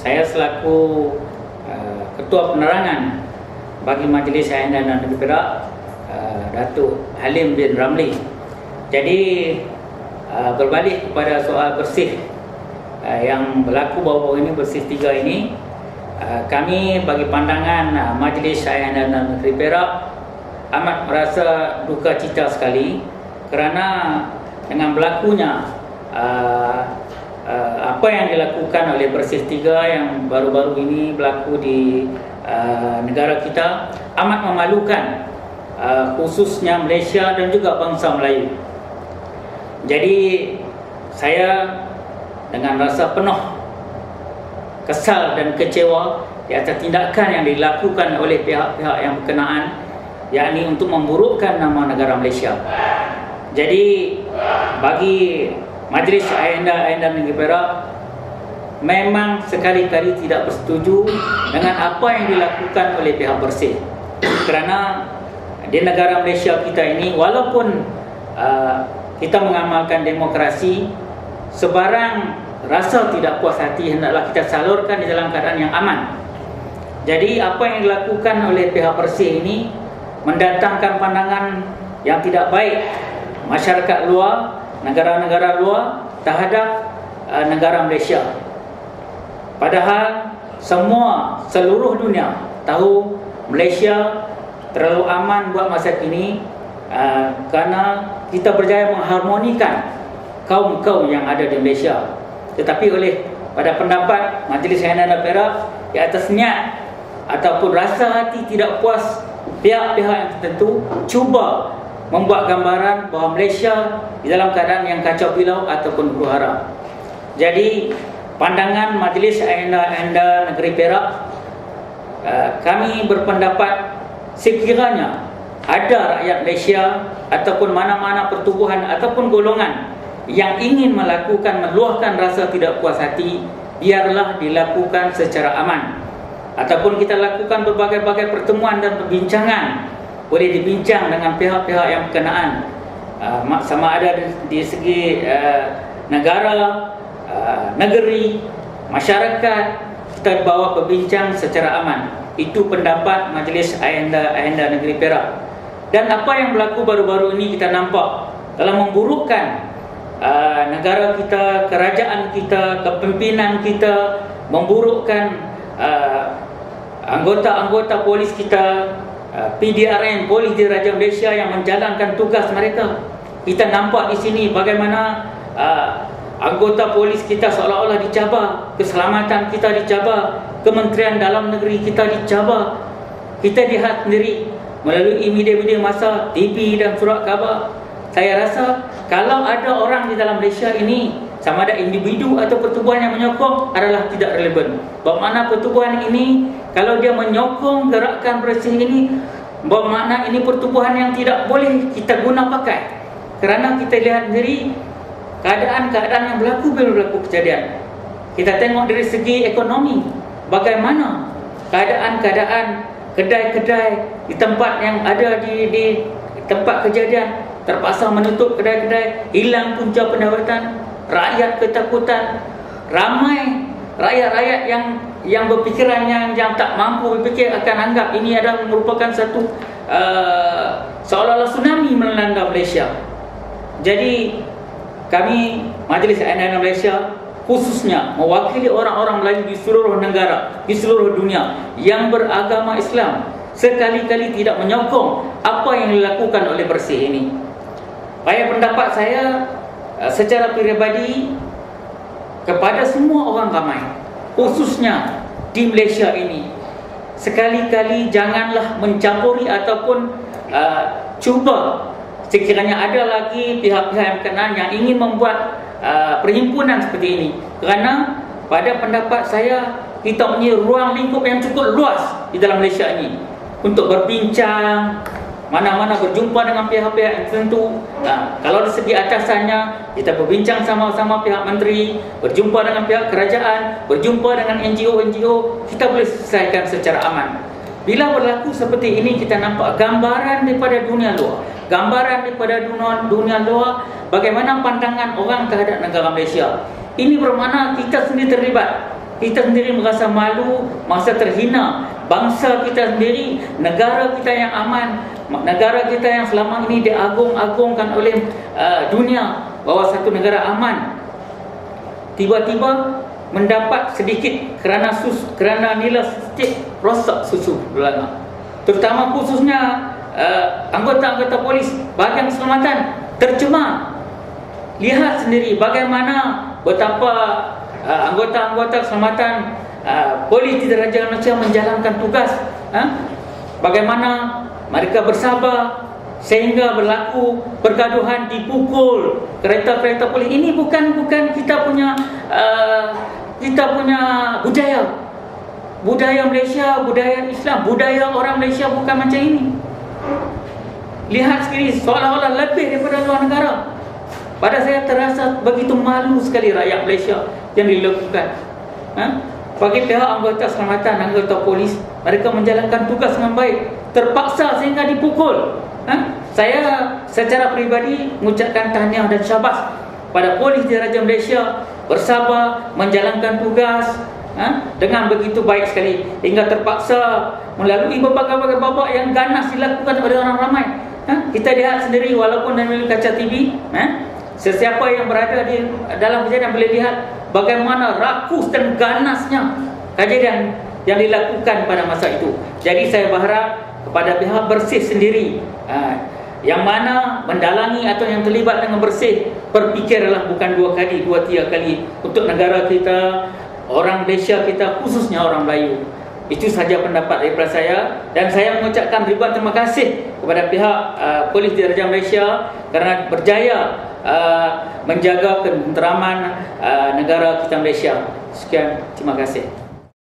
Saya selaku Ketua Penerangan bagi Majlis Ayandan dan Negeri Perak, Datuk Halim bin Ramli. Jadi berbalik kepada soal bersih yang berlaku baru-baru ini, bersih 3 ini, kami bagi pandangan Majlis Ayandan dan Negeri Perak amat merasa duka cita sekali kerana dengan berlakunya apa yang dilakukan oleh Bersih 3 yang baru-baru ini berlaku di negara kita amat memalukan, khususnya Malaysia dan juga bangsa Melayu. Jadi saya dengan rasa penuh kesal dan kecewa di atas tindakan yang dilakukan oleh pihak-pihak yang berkenaan, yakni untuk memburukkan nama negara Malaysia. Jadi bagi Majlis Ayandan Negeri Perak memang sekali-kali tidak bersetuju dengan apa yang dilakukan oleh pihak Bersih. Kerana di negara Malaysia kita ini, walaupun kita mengamalkan demokrasi, sebarang rasa tidak puas hati hendaklah kita salurkan di dalam keadaan yang aman. Jadi apa yang dilakukan oleh pihak Bersih ini mendatangkan pandangan yang tidak baik masyarakat luar, negara-negara luar terhadap negara Malaysia. Padahal seluruh dunia tahu Malaysia terlalu aman buat masa kini, kerana kita berjaya mengharmonikan kaum-kaum yang ada di Malaysia. Tetapi pada pendapat Majlis Ayandan dan Perak, di atas niat ataupun rasa hati tidak puas pihak-pihak yang tertentu cuba membuat gambaran bahawa Malaysia di dalam keadaan yang kacau pilau ataupun huru-hara. Jadi pandangan Majlis Ayandan Negeri Perak, kami berpendapat sekiranya ada rakyat Malaysia ataupun mana-mana pertubuhan ataupun golongan yang ingin meluahkan rasa tidak puas hati, biarlah dilakukan secara aman. Ataupun kita lakukan berbagai-bagai pertemuan dan perbincangan, boleh dibincang dengan pihak-pihak yang berkenaan, sama ada di segi negara, negeri, masyarakat, kita bawa berbincang secara aman. Itu pendapat Majlis Ayandan Negeri Perak. Dan apa yang berlaku baru-baru ini kita nampak telah memburukkan negara kita, kerajaan kita, kepimpinan kita, memburukkan anggota-anggota polis kita, PDRN, Polis Diraja Malaysia yang menjalankan tugas mereka. Kita nampak di sini bagaimana anggota polis kita seolah-olah dicabar, keselamatan kita dicabar, Kementerian Dalam Negeri kita dicabar. Kita lihat sendiri melalui media-media masa, TV dan surat khabar. Saya rasa kalau ada orang di dalam Malaysia ini, sama ada individu atau pertubuhan yang menyokong, adalah tidak relevan. Bermakna pertubuhan ini, kalau dia menyokong gerakan Bersih ini, bermakna ini pertubuhan yang tidak boleh kita guna pakai. Kerana kita lihat sendiri keadaan-keadaan yang berlaku kejadian. Kita tengok dari segi ekonomi, bagaimana keadaan-keadaan kedai-kedai di tempat yang ada di tempat kejadian terpaksa menutup kedai-kedai, hilang punca pendapatan, rakyat ketakutan, ramai rakyat-rakyat yang berfikiran yang tak mampu berfikir akan anggap ini adalah merupakan satu seolah-olah tsunami melanda Malaysia. Jadi kami Majlis Ayandan Malaysia khususnya mewakili orang-orang Melayu di seluruh negara, di seluruh dunia yang beragama Islam, sekali-kali tidak menyokong apa yang dilakukan oleh Bersih ini. Pada pendapat saya secara pribadi kepada semua orang ramai, khususnya di Malaysia ini, sekali-kali janganlah mencampuri ataupun cuba sekiranya ada lagi pihak-pihak yang berkenaan yang ingin membuat perhimpunan seperti ini. Kerana pada pendapat saya, kita punya ruang lingkup yang cukup luas di dalam Malaysia ini untuk berbincang, mana-mana berjumpa dengan pihak-pihak yang tertentu. Kalau dari segi atasannya, kita berbincang sama-sama pihak menteri, berjumpa dengan pihak kerajaan, berjumpa dengan NGO-NGO, kita boleh selesaikan secara aman. Bila berlaku seperti ini, kita nampak gambaran daripada dunia luar, dunia luar, bagaimana pandangan orang terhadap negara Malaysia. Ini bermakna kita sendiri terlibat. kita sendiri merasa malu, merasa terhina. Bangsa kita sendiri, negara kita yang aman, negara kita yang selama ini diagung-agungkan oleh dunia bahawa satu negara aman, tiba-tiba mendapat sedikit kerana nilai sedikit rosak susu belanga. Terutama khususnya anggota-anggota polis bahagian keselamatan tercemar. Lihat sendiri bagaimana betapa anggota-anggota keselamatan polis di Diraja Malaysia menjalankan tugas. Bagaimana mereka bersabar sehingga berlaku pergaduhan, dipukul kereta-kereta polis. Ini bukan kita punya budaya Malaysia, budaya Islam, budaya orang Malaysia bukan macam ini. Lihat sekali, seolah-olah lebih daripada luar negara. Pada saya terasa begitu malu sekali rakyat Malaysia yang dilakukan. Bagi pihak anggota keselamatan, anggota polis, mereka menjalankan tugas dengan baik, terpaksa sehingga dipukul. Saya secara peribadi mengucapkan tahniah dan syabas pada polis Diraja Malaysia, bersabar menjalankan tugas dengan begitu baik sekali hingga terpaksa melalui berbagai babak yang ganas dilakukan oleh orang ramai. Kita lihat sendiri walaupun dari kaca TV, sesiapa yang berada di dalam kejadian boleh lihat bagaimana rakus dan ganasnya kejadian yang dilakukan pada masa itu. Jadi saya berharap kepada pihak bersih sendiri, yang mana mendalangi atau yang terlibat dengan bersih, berfikirlah bukan 2 kali, 2-3 kali untuk negara kita, orang Malaysia kita, khususnya orang Melayu. Itu saja pendapat daripada saya, dan saya mengucapkan ribuan terima kasih kepada pihak Polis Diraja Malaysia kerana berjaya menjaga ketenteraman negara kita Malaysia. Sekian, terima kasih.